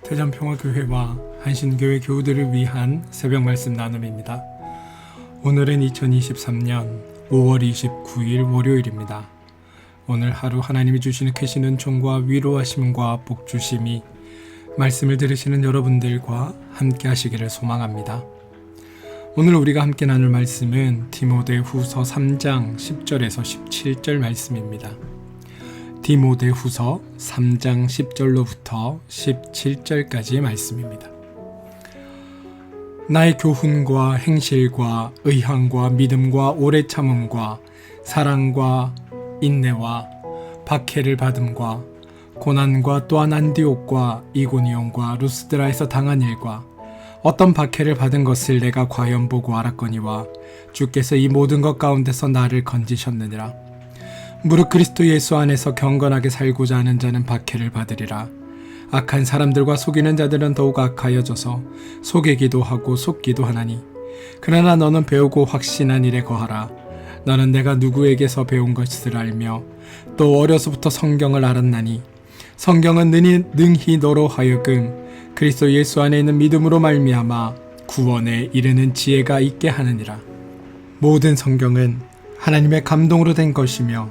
대전평화교회와 한신교회 교우들을 위한 새벽 말씀 나눔입니다. 오늘은 2023년 5월 29일 월요일입니다. 오늘 하루 하나님이 주시는 크신 은총과 위로하심과 복주심이 말씀을 들으시는 여러분들과 함께 하시기를 소망합니다. 오늘 우리가 함께 나눌 말씀은 디모데후서 3장 10절에서 17절 말씀입니다. 디모데후서 3장 10절로부터 17절까지의 말씀입니다. 나의 교훈과 행실과 의향과 믿음과 오래 참음과 사랑과 인내와 박해를 받음과 고난과 또한 안디옥과 이고니온과 루스드라에서 당한 일과 어떤 박해를 받은 것을 내가 과연 보고 알았거니와 주께서 이 모든 것 가운데서 나를 건지셨느니라. 무릇 그리스도 예수 안에서 경건하게 살고자 하는 자는 박해를 받으리라. 악한 사람들과 속이는 자들은 더욱 악하여져서 속이기도 하고 속기도 하나니 그러나 너는 배우고 확신한 일에 거하라. 너는 내가 누구에게서 배운 것을 알며 또 어려서부터 성경을 알았나니 성경은 능히 너로 하여금 그리스도 예수 안에 있는 믿음으로 말미암아 구원에 이르는 지혜가 있게 하느니라. 모든 성경은 하나님의 감동으로 된 것이며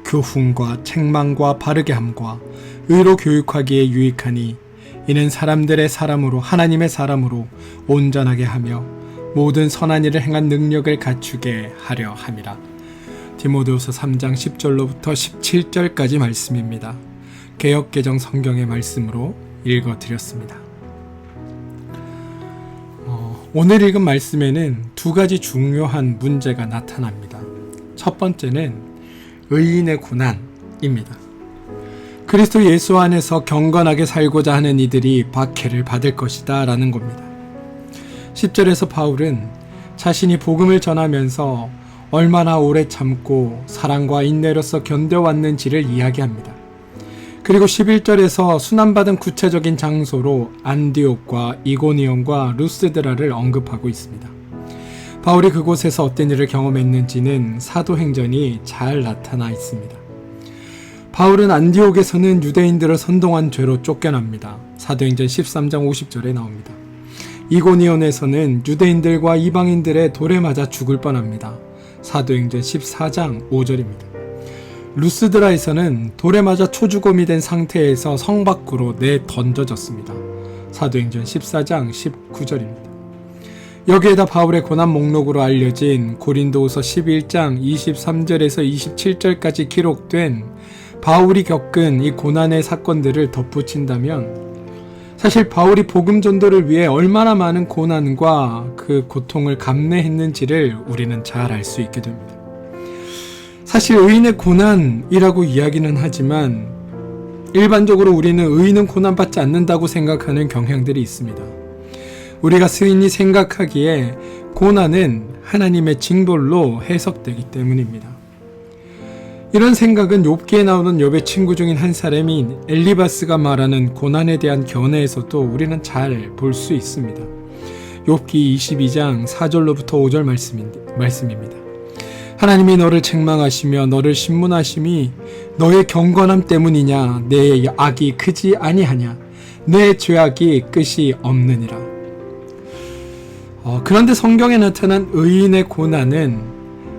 교훈과 책망과 바르게 함과 의로 교육하기에 유익하니 이는 사람들의 사람으로 하나님의 사람으로 온전하게 하며 모든 선한 일을 행한 능력을 갖추게 하려 함이라. 디모데후서 3장 10절로부터 17절까지 말씀입니다. 개역개정 성경의 말씀으로 읽어드렸습니다. 오늘 읽은 말씀에는 두 가지 중요한 문제가 나타납니다. 첫 번째는 의인의 고난입니다. 그리스도 예수 안에서 경건하게 살고자 하는 이들이 박해를 받을 것이다 라는 겁니다. 10절에서 바울은 자신이 복음을 전하면서 얼마나 오래 참고 사랑과 인내로서 견뎌왔는지를 이야기합니다. 그리고 11절에서 순환받은 구체적인 장소로 안디옥과 이고니온과 루스드라를 언급하고 있습니다. 바울이 그곳에서 어떤 일을 경험했는지는 사도행전이 잘 나타나 있습니다. 바울은 안디옥에서는 유대인들을 선동한 죄로 쫓겨납니다. 사도행전 13장 50절에 나옵니다. 이고니온에서는 유대인들과 이방인들의 돌에 맞아 죽을 뻔합니다. 사도행전 14장 5절입니다. 루스드라에서는 돌에 맞아 초주검이 된 상태에서 성 밖으로 내던져졌습니다. 사도행전 14장 19절입니다. 여기에다 바울의 고난 목록으로 알려진 고린도후서 11장 23절에서 27절까지 기록된 바울이 겪은 이 고난의 사건들을 덧붙인다면 사실 바울이 복음 전도를 위해 얼마나 많은 고난과 그 고통을 감내했는지를 우리는 잘 알 수 있게 됩니다. 사실 의인의 고난이라고 이야기는 하지만 일반적으로 우리는 의인은 고난받지 않는다고 생각하는 경향들이 있습니다. 우리가 흔히 생각하기에 고난은 하나님의 징벌로 해석되기 때문입니다. 이런 생각은 욥기에 나오는 욥의 친구 중인 한 사람인 엘리바스가 말하는 고난에 대한 견해에서도 우리는 잘 볼 수 있습니다. 욥기 22장 4절로부터 5절 말씀입니다. 하나님이 너를 책망하시며 너를 신문하심이 너의 경건함 때문이냐 내 악이 크지 아니하냐 내 죄악이 끝이 없느니라. 그런데 성경에 나타난 의인의 고난은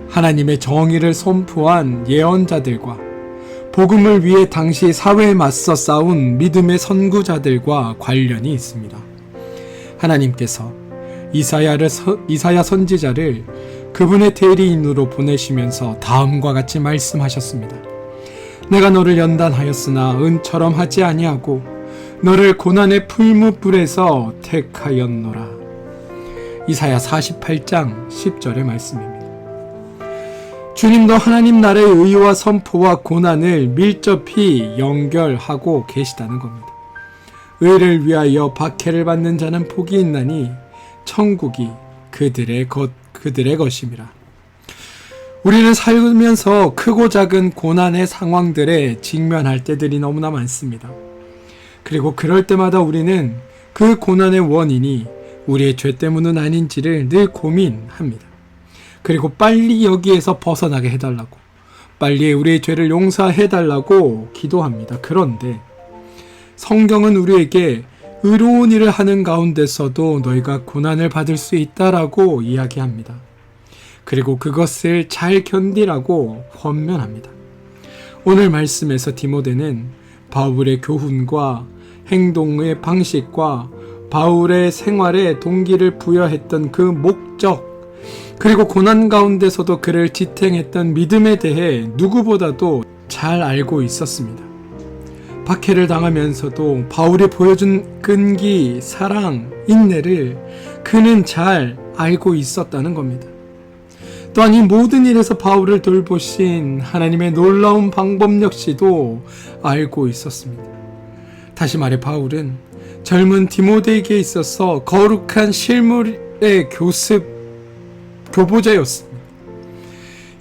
하나님의 정의를 선포한 예언자들과 복음을 위해 당시 사회에 맞서 싸운 믿음의 선구자들과 관련이 있습니다. 하나님께서 이사야 선지자를 그분의 대리인으로 보내시면서 다음과 같이 말씀하셨습니다. 내가 너를 연단하였으나 은처럼 하지 아니하고 너를 고난의 풀무불에서 택하였노라. 이사야 48장 10절의 말씀입니다. 주님도 하나님 나라의 의와 선포와 고난을 밀접히 연결하고 계시다는 겁니다. 의를 위하여 박해를 받는 자는 복이 있나니 천국이 그들의 것임이라. 우리는 살면서 크고 작은 고난의 상황들에 직면할 때들이 너무나 많습니다. 그리고 그럴 때마다 우리는 그 고난의 원인이 우리의 죄 때문은 아닌지를 늘 고민합니다. 그리고 빨리 여기에서 벗어나게 해달라고, 빨리 우리의 죄를 용서해달라고 기도합니다. 그런데 성경은 우리에게 의로운 일을 하는 가운데서도 너희가 고난을 받을 수 있다라고 이야기합니다. 그리고 그것을 잘 견디라고 권면합니다. 오늘 말씀에서 디모데는 바울의 교훈과 행동의 방식과 바울의 생활에 동기를 부여했던 그 목적, 그리고 고난 가운데서도 그를 지탱했던 믿음에 대해 누구보다도 잘 알고 있었습니다. 박해를 당하면서도 바울이 보여준 끈기, 사랑, 인내를 그는 잘 알고 있었다는 겁니다. 또한 이 모든 일에서 바울을 돌보신 하나님의 놀라운 방법 역시도 알고 있었습니다. 다시 말해 바울은 젊은 디모데에게 있어서 거룩한 실물의 교보자였습니다.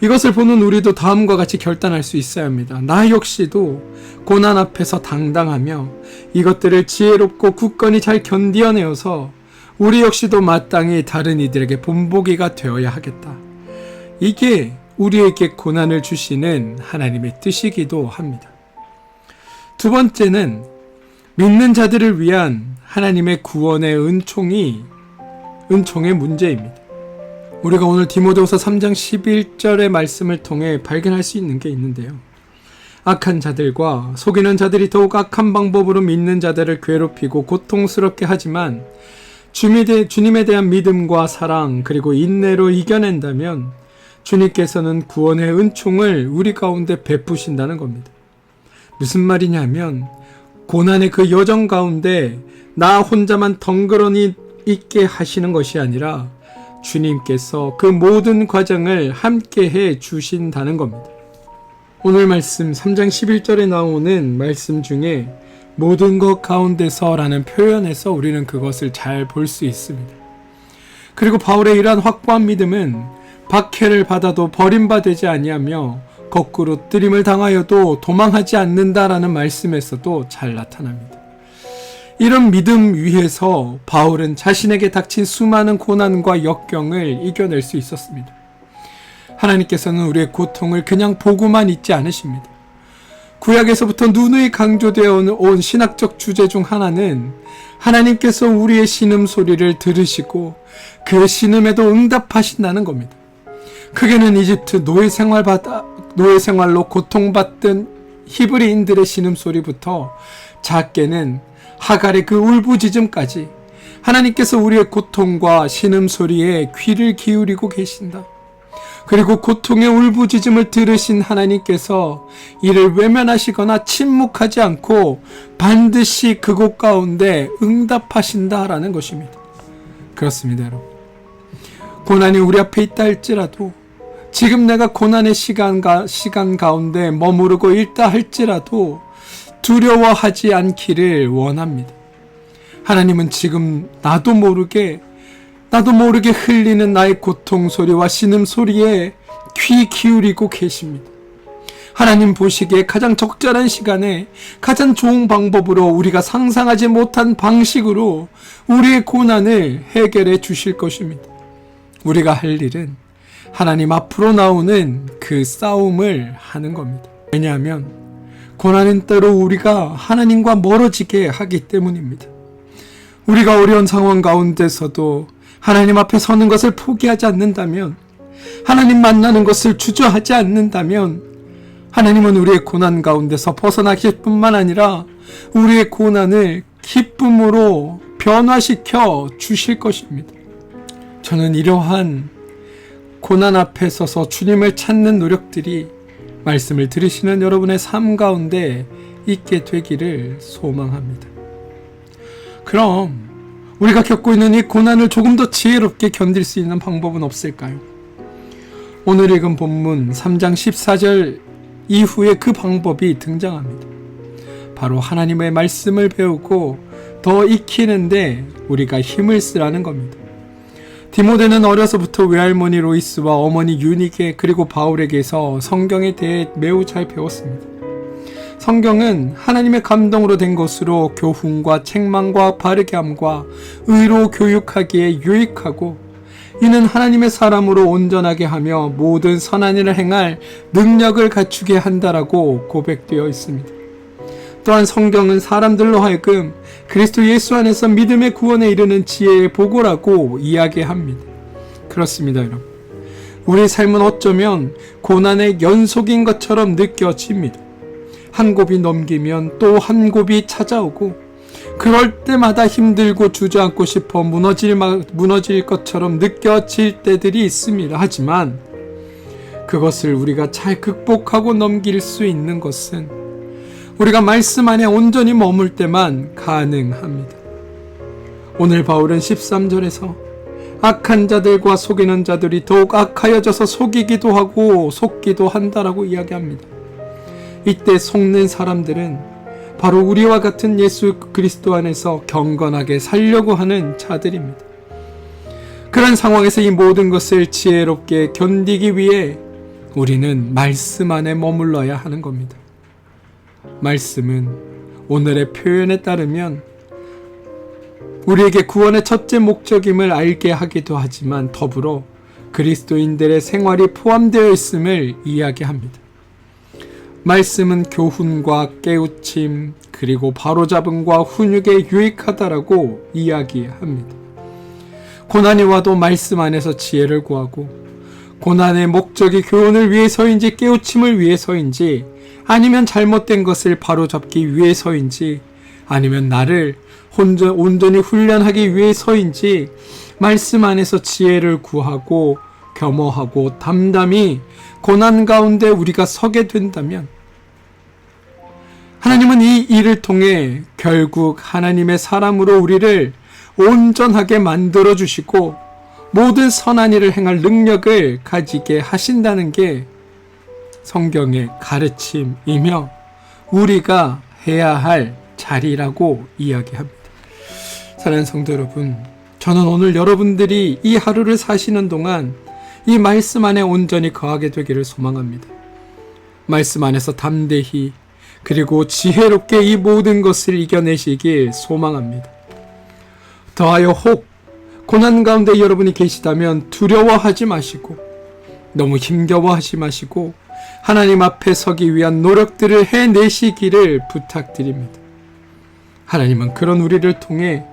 이것을 보는 우리도 다음과 같이 결단할 수 있어야 합니다. 나 역시도 고난 앞에서 당당하며 이것들을 지혜롭고 굳건히 잘 견디어내어서 우리 역시도 마땅히 다른 이들에게 본보기가 되어야 하겠다. 이게 우리에게 고난을 주시는 하나님의 뜻이기도 합니다. 두 번째는 믿는 자들을 위한 하나님의 구원의 은총의 문제입니다. 우리가 오늘 디모데후서 3장 11절의 말씀을 통해 발견할 수 있는 게 있는데요. 악한 자들과 속이는 자들이 더욱 악한 방법으로 믿는 자들을 괴롭히고 고통스럽게 하지만 주님에 대한 믿음과 사랑 그리고 인내로 이겨낸다면 주님께서는 구원의 은총을 우리 가운데 베푸신다는 겁니다. 무슨 말이냐면 고난의 그 여정 가운데 나 혼자만 덩그러니 있게 하시는 것이 아니라 주님께서 그 모든 과정을 함께 해 주신다는 겁니다. 오늘 말씀 3장 11절에 나오는 말씀 중에 모든 것 가운데서 라는 표현에서 우리는 그것을 잘 볼 수 있습니다. 그리고 바울의 이러한 확고한 믿음은 박해를 받아도 버림받지 아니하며 거꾸로 뜨림을 당하여도 도망하지 않는다라는 말씀에서도 잘 나타납니다. 이런 믿음 위에서 바울은 자신에게 닥친 수많은 고난과 역경을 이겨낼 수 있었습니다. 하나님께서는 우리의 고통을 그냥 보고만 있지 않으십니다. 구약에서부터 누누이 강조되어 온 신학적 주제 중 하나는 하나님께서 우리의 신음소리를 들으시고 그 신음에도 응답하신다는 겁니다. 크게는 이집트 노예 생활로 고통받던 히브리인들의 신음소리부터 작게는 하갈의 그 울부짖음까지 하나님께서 우리의 고통과 신음소리에 귀를 기울이고 계신다. 그리고 고통의 울부짖음을 들으신 하나님께서 이를 외면하시거나 침묵하지 않고 반드시 그곳 가운데 응답하신다라는 것입니다. 그렇습니다, 여러분. 고난이 우리 앞에 있다 할지라도 지금 내가 고난의 시간 가운데 머무르고 있다 할지라도 두려워하지 않기를 원합니다. 하나님은 지금 나도 모르게 흘리는 나의 고통 소리와 신음 소리에 귀 기울이고 계십니다. 하나님 보시기에 가장 적절한 시간에 가장 좋은 방법으로 우리가 상상하지 못한 방식으로 우리의 고난을 해결해 주실 것입니다. 우리가 할 일은 하나님 앞으로 나오는 그 싸움을 하는 겁니다. 왜냐하면 고난은 때로 우리가 하나님과 멀어지게 하기 때문입니다. 우리가 어려운 상황 가운데서도 하나님 앞에 서는 것을 포기하지 않는다면, 하나님 만나는 것을 주저하지 않는다면 하나님은 우리의 고난 가운데서 벗어나실 뿐만 아니라 우리의 고난을 기쁨으로 변화시켜 주실 것입니다. 저는 이러한 고난 앞에 서서 주님을 찾는 노력들이 말씀을 들으시는 여러분의 삶 가운데 있게 되기를 소망합니다. 그럼 우리가 겪고 있는 이 고난을 조금 더 지혜롭게 견딜 수 있는 방법은 없을까요? 오늘 읽은 본문 3장 14절 이후에 그 방법이 등장합니다. 바로 하나님의 말씀을 배우고 더 익히는데 우리가 힘을 쓰라는 겁니다. 디모데는 어려서부터 외할머니 로이스와 어머니 유니게 그리고 바울에게서 성경에 대해 매우 잘 배웠습니다. 성경은 하나님의 감동으로 된 것으로 교훈과 책망과 바르게 함과 의로 교육하기에 유익하고 이는 하나님의 사람으로 온전하게 하며 모든 선한 일을 행할 능력을 갖추게 한다라고 고백되어 있습니다. 또한 성경은 사람들로 하여금 그리스도 예수 안에서 믿음의 구원에 이르는 지혜의 보고라고 이야기합니다. 그렇습니다, 여러분. 우리 삶은 어쩌면 고난의 연속인 것처럼 느껴집니다. 한 곱이 넘기면 또 한 곱이 찾아오고, 그럴 때마다 힘들고 주저앉고 싶어 무너질 것처럼 느껴질 때들이 있습니다. 하지만 그것을 우리가 잘 극복하고 넘길 수 있는 것은 우리가 말씀 안에 온전히 머물 때만 가능합니다. 오늘 바울은 13절에서 악한 자들과 속이는 자들이 더욱 악하여져서 속이기도 하고 속기도 한다라고 이야기합니다. 이때 속는 사람들은 바로 우리와 같은 예수 그리스도 안에서 경건하게 살려고 하는 자들입니다. 그런 상황에서 이 모든 것을 지혜롭게 견디기 위해 우리는 말씀 안에 머물러야 하는 겁니다. 말씀은 오늘의 표현에 따르면 우리에게 구원의 첫째 목적임을 알게 하기도 하지만 더불어 그리스도인들의 생활이 포함되어 있음을 이야기합니다. 말씀은 교훈과 깨우침 그리고 바로잡음과 훈육에 유익하다라고 이야기합니다. 고난이 와도 말씀 안에서 지혜를 구하고 고난의 목적이 교훈을 위해서인지 깨우침을 위해서인지 아니면 잘못된 것을 바로잡기 위해서인지 아니면 나를 온전히 훈련하기 위해서인지 말씀 안에서 지혜를 구하고 겸허하고 담담히 고난 가운데 우리가 서게 된다면 하나님은 이 일을 통해 결국 하나님의 사람으로 우리를 온전하게 만들어 주시고 모든 선한 일을 행할 능력을 가지게 하신다는 게 성경의 가르침이며 우리가 해야 할 자리라고 이야기합니다. 사랑하는 성도 여러분, 저는 오늘 여러분들이 이 하루를 사시는 동안 이 말씀 안에 온전히 거하게 되기를 소망합니다. 말씀 안에서 담대히 그리고 지혜롭게 이 모든 것을 이겨내시길 소망합니다. 더하여 혹 고난 가운데 여러분이 계시다면 두려워하지 마시고 너무 힘겨워하지 마시고 하나님 앞에 서기 위한 노력들을 해내시기를 부탁드립니다. 하나님은 그런 우리를 통해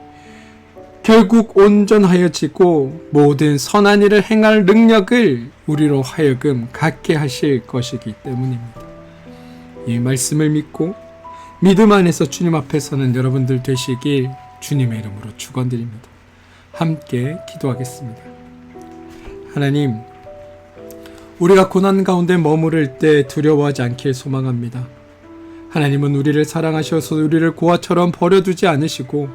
결국 온전하여지고 모든 선한 일을 행할 능력을 우리로 하여금 갖게 하실 것이기 때문입니다. 이 말씀을 믿고 믿음 안에서 주님 앞에 서는 여러분들 되시길 주님의 이름으로 축원드립니다. 함께 기도하겠습니다. 하나님, 우리가 고난 가운데 머무를 때 두려워하지 않길 소망합니다. 하나님은 우리를 사랑하셔서 우리를 고아처럼 버려두지 않으시고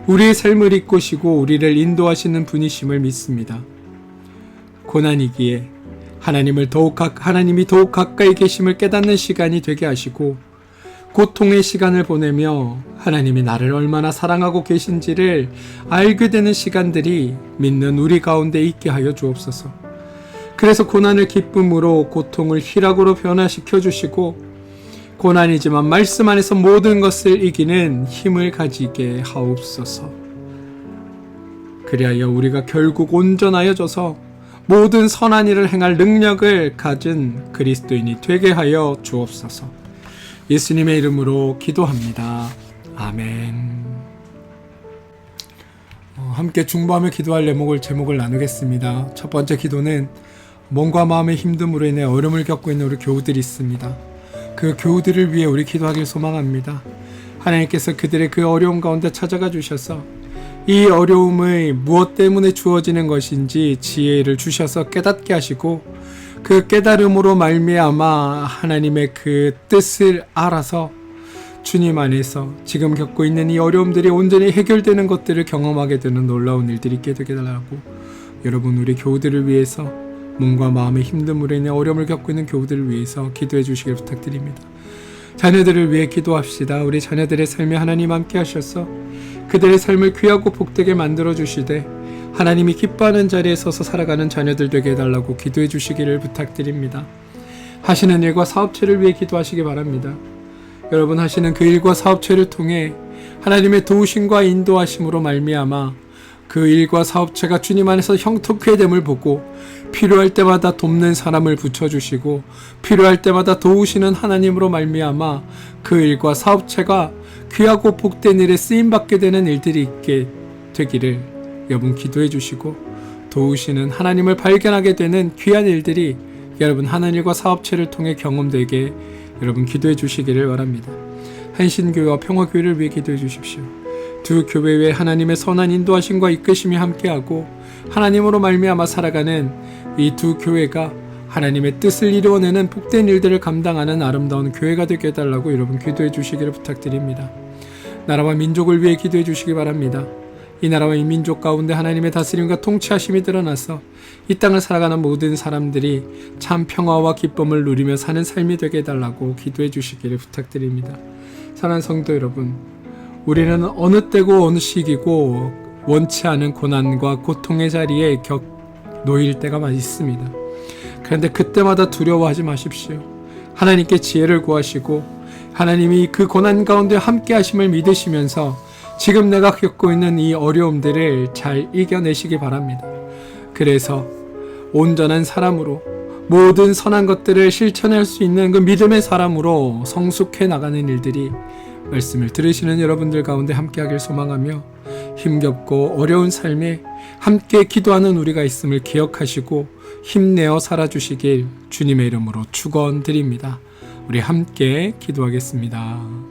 우리의 삶을 이끄시고 우리를 인도하시는 분이심을 믿습니다. 고난이기에 하나님이 더욱 가까이 계심을 깨닫는 시간이 되게 하시고 고통의 시간을 보내며 하나님이 나를 얼마나 사랑하고 계신지를 알게 되는 시간들이 믿는 우리 가운데 있게 하여 주옵소서. 그래서 고난을 기쁨으로 고통을 희락으로 변화시켜 주시고 고난이지만 말씀 안에서 모든 것을 이기는 힘을 가지게 하옵소서. 그리하여 우리가 결국 온전하여져서 모든 선한 일을 행할 능력을 가진 그리스도인이 되게 하여 주옵소서. 예수님의 이름으로 기도합니다. 아멘. 함께 중보하며 기도할 제목을 나누겠습니다. 첫 번째 기도는 몸과 마음의 힘듦으로 인해 어려움을 겪고 있는 우리 교우들이 있습니다. 그 교우들을 위해 우리 기도하길 소망합니다. 하나님께서 그들의 그 어려움 가운데 찾아가 주셔서 이 어려움의 무엇 때문에 주어지는 것인지 지혜를 주셔서 깨닫게 하시고 그 깨달음으로 말미암아 하나님의 그 뜻을 알아서 주님 안에서 지금 겪고 있는 이 어려움들이 온전히 해결되는 것들을 경험하게 되는 놀라운 일들이 있게 되게 달라고 여러분 우리 교우들을 위해서 몸과 마음의 힘듦으로 인해 어려움을 겪고 있는 교우들을 위해서 기도해 주시길 부탁드립니다. 자녀들을 위해 기도합시다. 우리 자녀들의 삶에 하나님 함께 하셔서 그들의 삶을 귀하고 복되게 만들어 주시되 하나님이 기뻐하는 자리에 서서 살아가는 자녀들 되게 해달라고 기도해 주시기를 부탁드립니다. 하시는 일과 사업체를 위해 기도하시기 바랍니다. 여러분 하시는 그 일과 사업체를 통해 하나님의 도우심과 인도하심으로 말미암아 그 일과 사업체가 주님 안에서 형통케 됨을 보고 필요할 때마다 돕는 사람을 붙여주시고 필요할 때마다 도우시는 하나님으로 말미암아 그 일과 사업체가 귀하고 복된 일에 쓰임받게 되는 일들이 있게 되기를 여러분 기도해 주시고, 도우시는 하나님을 발견하게 되는 귀한 일들이 여러분 하나님과 사업체를 통해 경험되게 여러분 기도해 주시기를 바랍니다. 한신교회와 평화교회를 위해 기도해 주십시오. 두 교회의 하나님의 선한 인도하심과 이끄심이 함께하고 하나님으로 말미암아 살아가는 이 두 교회가 하나님의 뜻을 이루어내는 복된 일들을 감당하는 아름다운 교회가 되게 해달라고 여러분 기도해 주시기를 부탁드립니다. 나라와 민족을 위해 기도해 주시기 바랍니다. 이 나라와 이 민족 가운데 하나님의 다스림과 통치하심이 드러나서 이 땅을 살아가는 모든 사람들이 참 평화와 기쁨을 누리며 사는 삶이 되게 해달라고 기도해 주시기를 부탁드립니다. 사랑하는 성도 여러분, 우리는 어느 때고 어느 시기고 원치 않은 고난과 고통의 자리에 놓일 때가 많이 있습니다. 그런데 그때마다 두려워하지 마십시오. 하나님께 지혜를 구하시고 하나님이 그 고난 가운데 함께 하심을 믿으시면서 지금 내가 겪고 있는 이 어려움들을 잘 이겨내시기 바랍니다. 그래서 온전한 사람으로 모든 선한 것들을 실천할 수 있는 그 믿음의 사람으로 성숙해 나가는 일들이 말씀을 들으시는 여러분들 가운데 함께하길 소망하며, 힘겹고 어려운 삶에 함께 기도하는 우리가 있음을 기억하시고 힘내어 살아주시길 주님의 이름으로 축원드립니다. 우리 함께 기도하겠습니다.